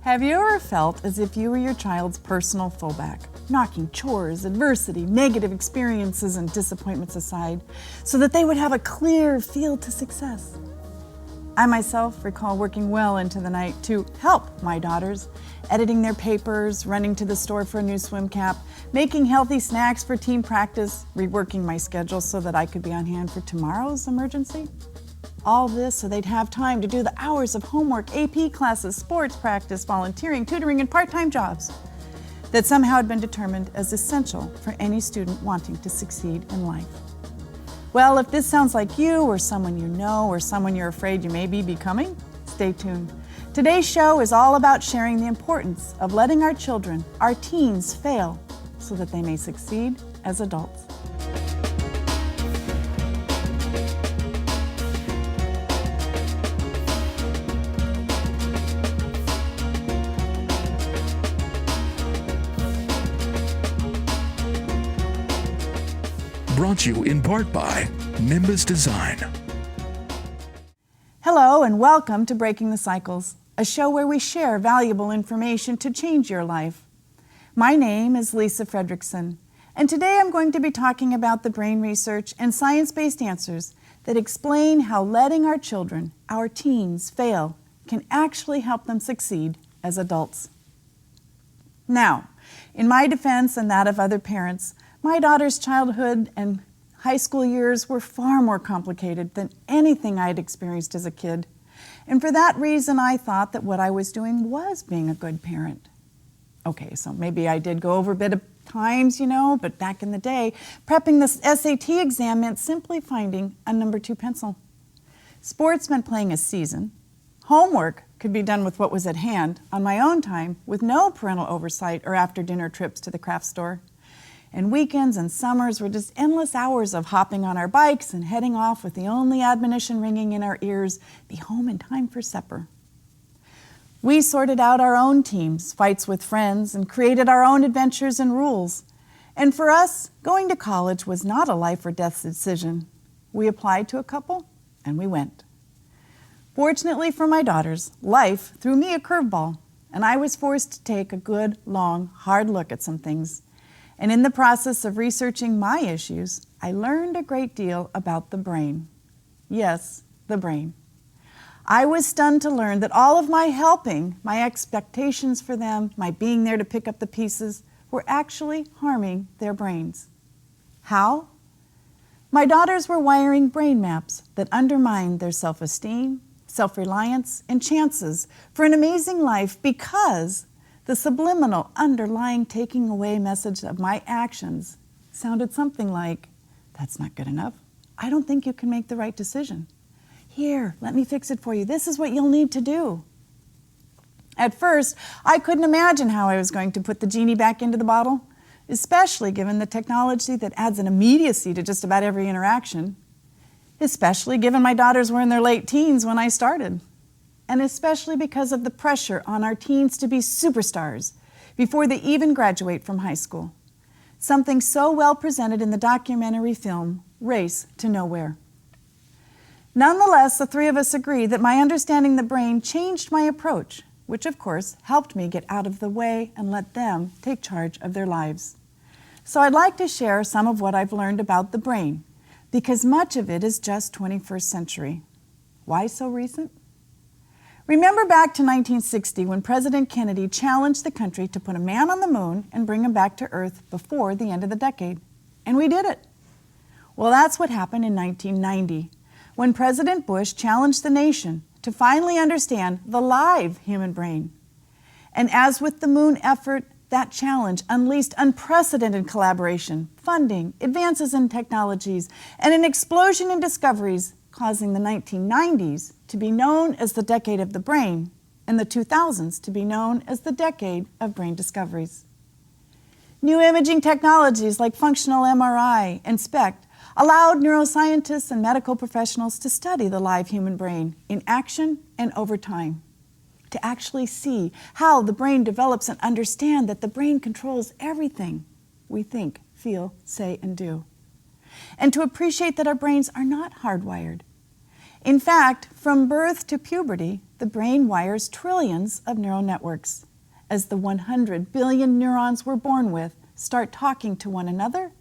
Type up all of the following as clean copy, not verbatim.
Have you ever felt as if you were your child's personal fullback, knocking chores, adversity, negative experiences, and disappointments aside so that they would have a clear field to success? I myself recall working well into the night to help my daughters, editing their papers, running to the store for a new swim cap, making healthy snacks for team practice, reworking my schedule so that I could be on hand for tomorrow's emergency. All this so they'd have time to do the hours of homework, AP classes, sports practice, volunteering, tutoring, and part-time jobs that somehow had been determined as essential for any student wanting to succeed in life. Well, if this sounds like you or someone you know or someone you're afraid you may be becoming, stay tuned. Today's show is all about sharing the importance of letting our children, our teens, fail so that they may succeed as adults. Brought to you in part by Nimbus Design. Hello and welcome to Breaking the Cycles, a show where we share valuable information to change your life. My name is Lisa Fredrickson, and today I'm going to be talking about the brain research and science-based answers that explain how letting our children, our teens, fail can actually help them succeed as adults. Now, in my defense and that of other parents, my daughter's childhood and high school years were far more complicated than anything I had experienced as a kid. And for that reason, I thought that what I was doing was being a good parent. Okay, so maybe I did go over a bit of times, but back in the day, prepping the SAT exam meant simply finding a number 2 pencil. Sports meant playing a season. Homework could be done with what was at hand on my own time with no parental oversight or after-dinner trips to the craft store. And weekends and summers were just endless hours of hopping on our bikes and heading off with the only admonition ringing in our ears, be home in time for supper. We sorted out our own teams, fights with friends, and created our own adventures and rules. And for us, going to college was not a life or death decision. We applied to a couple, and we went. Fortunately for my daughters, life threw me a curveball, and I was forced to take a good, long, hard look at some things. And in the process of researching my issues, I learned a great deal about the brain. Yes, the brain. I was stunned to learn that all of my helping, my expectations for them, my being there to pick up the pieces, were actually harming their brains. How? My daughters were wiring brain maps that undermined their self-esteem, self-reliance, and chances for an amazing life because the subliminal underlying taking away message of my actions sounded something like, "That's not good enough. I don't think you can make the right decision. Here, let me fix it for you. This is what you'll need to do." At first, I couldn't imagine how I was going to put the genie back into the bottle, especially given the technology that adds an immediacy to just about every interaction, especially given my daughters were in their late teens when I started. And especially because of the pressure on our teens to be superstars before they even graduate from high school. Something so well presented in the documentary film, Race to Nowhere. Nonetheless, the three of us agree that my understanding the brain changed my approach, which of course helped me get out of the way and let them take charge of their lives. So I'd like to share some of what I've learned about the brain, because much of it is just 21st century. Why so recent? Remember back to 1960 when President Kennedy challenged the country to put a man on the moon and bring him back to Earth before the end of the decade. And we did it. Well, that's what happened in 1990 when President Bush challenged the nation to finally understand the live human brain. And as with the moon effort, that challenge unleashed unprecedented collaboration, funding, advances in technologies, and an explosion in discoveries, causing the 1990s to be known as the decade of the brain and the 2000s to be known as the decade of brain discoveries. New imaging technologies like functional MRI and SPECT allowed neuroscientists and medical professionals to study the live human brain in action and over time, to actually see how the brain develops and understand that the brain controls everything we think, feel, say, and do, and to appreciate that our brains are not hardwired. In fact, from birth to puberty, the brain wires trillions of neural networks. As the 100 billion neurons we're born with start talking to one another,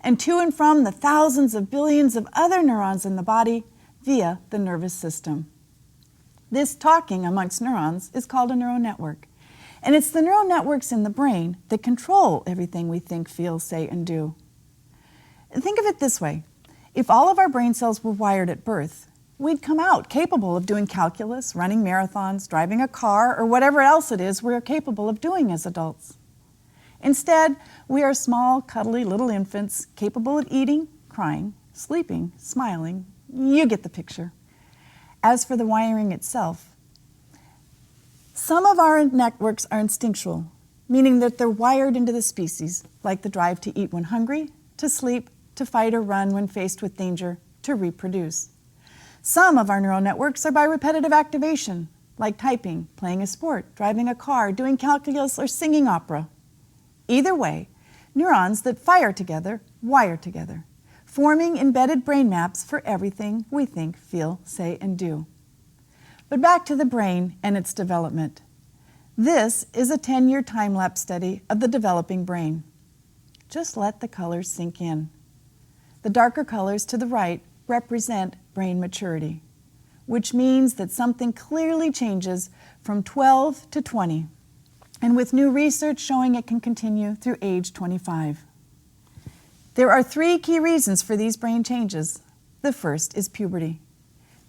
and to and from the thousands of billions of other neurons in the body via the nervous system. This talking amongst neurons is called a neural network, and it's the neural networks in the brain that control everything we think, feel, say, and do. Think of it this way. If all of our brain cells were wired at birth, we'd come out capable of doing calculus, running marathons, driving a car, or whatever else it is we're capable of doing as adults. Instead, we are small, cuddly little infants capable of eating, crying, sleeping, smiling. You get the picture. As for the wiring itself, some of our networks are instinctual, meaning that they're wired into the species, like the drive to eat when hungry, to sleep, to fight or run when faced with danger, to reproduce. Some of our neural networks are by repetitive activation, like typing, playing a sport, driving a car, doing calculus, or singing opera. Either way, neurons that fire together wire together, forming embedded brain maps for everything we think, feel, say, and do. But back to the brain and its development. This is a 10-year time-lapse study of the developing brain. Just let the colors sink in. The darker colors to the right represent brain maturity, which means that something clearly changes from 12 to 20, and with new research showing it can continue through age 25. There are 3 key reasons for these brain changes. The first is puberty.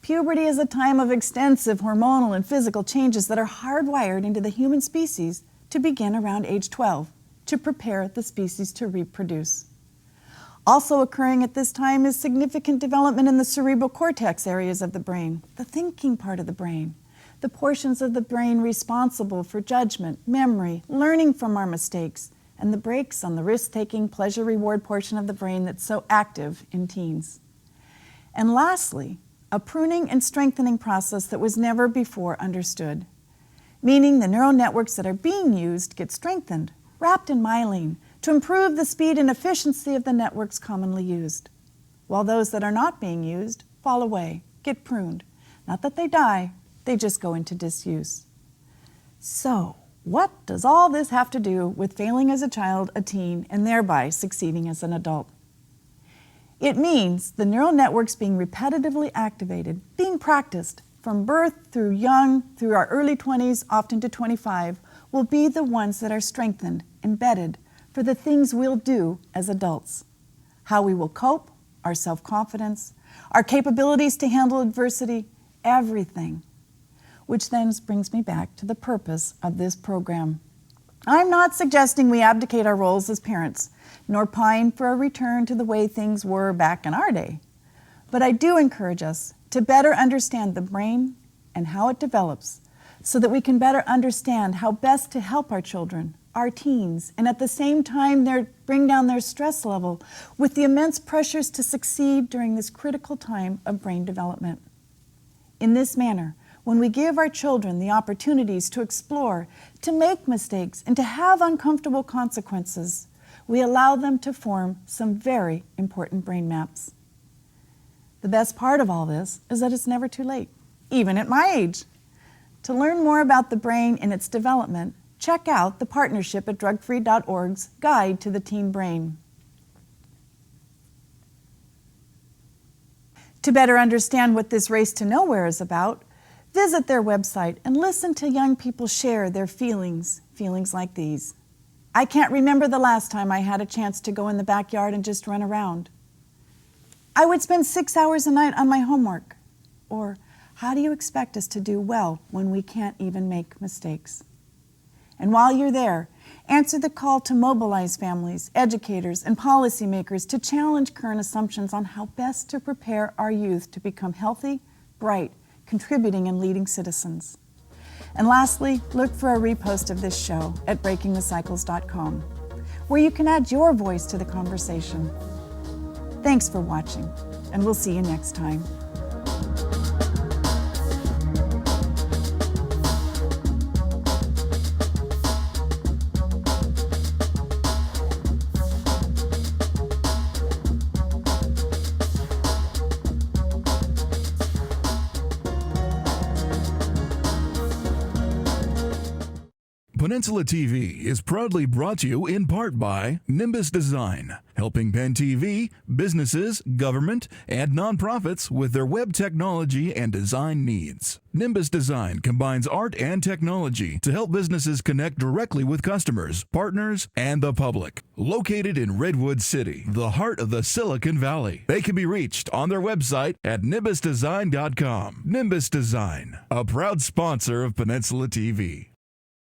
Puberty is a time of extensive hormonal and physical changes that are hardwired into the human species to begin around age 12 to prepare the species to reproduce. Also occurring at this time is significant development in the cerebral cortex areas of the brain, the thinking part of the brain, the portions of the brain responsible for judgment, memory, learning from our mistakes, and the brakes on the risk-taking, pleasure-reward portion of the brain that's so active in teens. And lastly, a pruning and strengthening process that was never before understood, meaning the neural networks that are being used get strengthened, wrapped in myelin, to improve the speed and efficiency of the networks commonly used, while those that are not being used fall away, get pruned. Not that they die, they just go into disuse. So, what does all this have to do with failing as a child, a teen, and thereby succeeding as an adult? It means the neural networks being repetitively activated, being practiced from birth through our early 20s, often to 25, will be the ones that are strengthened, embedded, for the things we'll do as adults. How we will cope, our self-confidence, our capabilities to handle adversity, everything. Which then brings me back to the purpose of this program. I'm not suggesting we abdicate our roles as parents, nor pine for a return to the way things were back in our day. But I do encourage us to better understand the brain and how it develops, so that we can better understand how best to help our children, our teens, and at the same time bring down their stress level with the immense pressures to succeed during this critical time of brain development. In this manner, when we give our children the opportunities to explore, to make mistakes, and to have uncomfortable consequences, we allow them to form some very important brain maps. The best part of all this is that it's never too late, even at my age. To learn more about the brain and its development, check out the partnership at drugfree.org's Guide to the Teen Brain. To better understand what this race to nowhere is about, visit their website and listen to young people share their feelings like these. I can't remember the last time I had a chance to go in the backyard and just run around. I would spend 6 hours a night on my homework. Or, how do you expect us to do well when we can't even make mistakes? And while you're there, answer the call to mobilize families, educators, and policymakers to challenge current assumptions on how best to prepare our youth to become healthy, bright, contributing and leading citizens. And lastly, look for a repost of this show at breakingthecycles.com, where you can add your voice to the conversation. Thanks for watching, and we'll see you next time. Peninsula TV is proudly brought to you in part by Nimbus Design, helping Penn TV, businesses, government, and nonprofits with their web technology and design needs. Nimbus Design combines art and technology to help businesses connect directly with customers, partners, and the public. Located in Redwood City, the heart of the Silicon Valley, they can be reached on their website at nimbusdesign.com. Nimbus Design, a proud sponsor of Peninsula TV.